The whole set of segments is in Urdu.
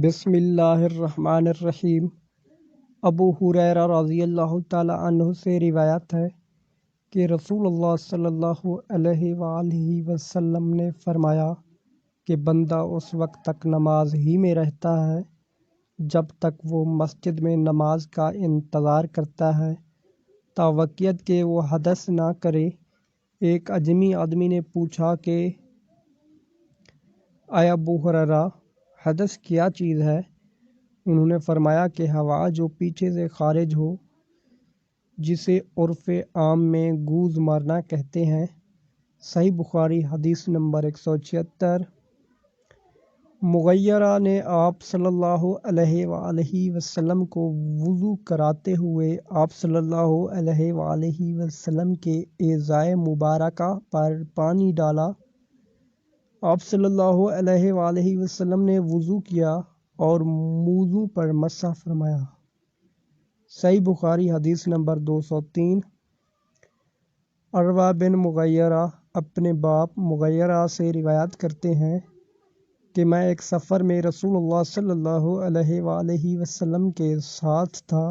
بسم اللہ الرحمن الرحیم۔ ابو ہریرہ رضی اللہ تعالی عنہ سے روایت ہے کہ رسول اللہ صلی اللہ علیہ وآلہ وسلم نے فرمایا کہ بندہ اس وقت تک نماز ہی میں رہتا ہے جب تک وہ مسجد میں نماز کا انتظار کرتا ہے تاوقیت کہ وہ حدث نہ کرے۔ ایک اجمی آدمی نے پوچھا کہ اے ابو ہریرہ، حدث کیا چیز ہے؟ انہوں نے فرمایا کہ ہوا جو پیچھے سے خارج ہو، جسے عرف عام میں گوز مارنا کہتے ہیں۔ صحیح بخاری حدیث نمبر 176۔ مغیرہ نے آپ صلی اللہ علیہ وآلہ وسلم کو وضو کراتے ہوئے آپ صلی اللہ علیہ وآلہ وسلم کے اعضائے مبارکہ پر پانی ڈالا۔ آپ صلی اللہ علیہ وآلہ وسلم نے وضو کیا اور موضوع پر مسح فرمایا۔ صحیح بخاری حدیث نمبر 203۔ عروہ بن مغیرہ اپنے باپ مغیرہ سے روایت کرتے ہیں کہ میں ایک سفر میں رسول اللہ صلی اللہ علیہ وآلہ وسلم کے ساتھ تھا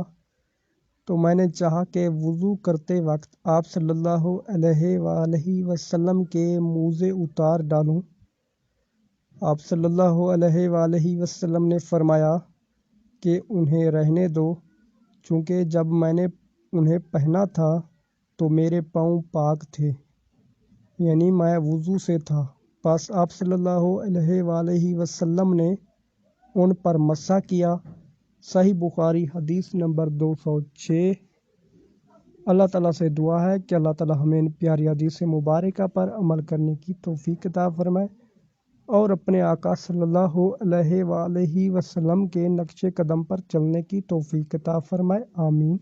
تو میں نے چاہا کہ وضو کرتے وقت آپ صلی اللہ علیہ وآلہ وسلم کے موزے اتار ڈالوں۔ آپ صلی اللہ علیہ وآلہ وسلم نے فرمایا کہ انہیں رہنے دو، چونکہ جب میں نے انہیں پہنا تھا تو میرے پاؤں پاک تھے، یعنی میں وضو سے تھا۔ بس آپ صلی اللہ علیہ وآلہ وسلم نے ان پر مسح کیا۔ صحیح بخاری حدیث نمبر 206۔ اللہ تعالیٰ سے دعا ہے کہ اللہ تعالیٰ ہمیں ان پیاری حدیث مبارکہ پر عمل کرنے کی توفیق عطا فرمائے اور اپنے آقا صلی اللہ علیہ وآلہ وسلم کے نقش قدم پر چلنے کی توفیق عطا فرمائے، آمین۔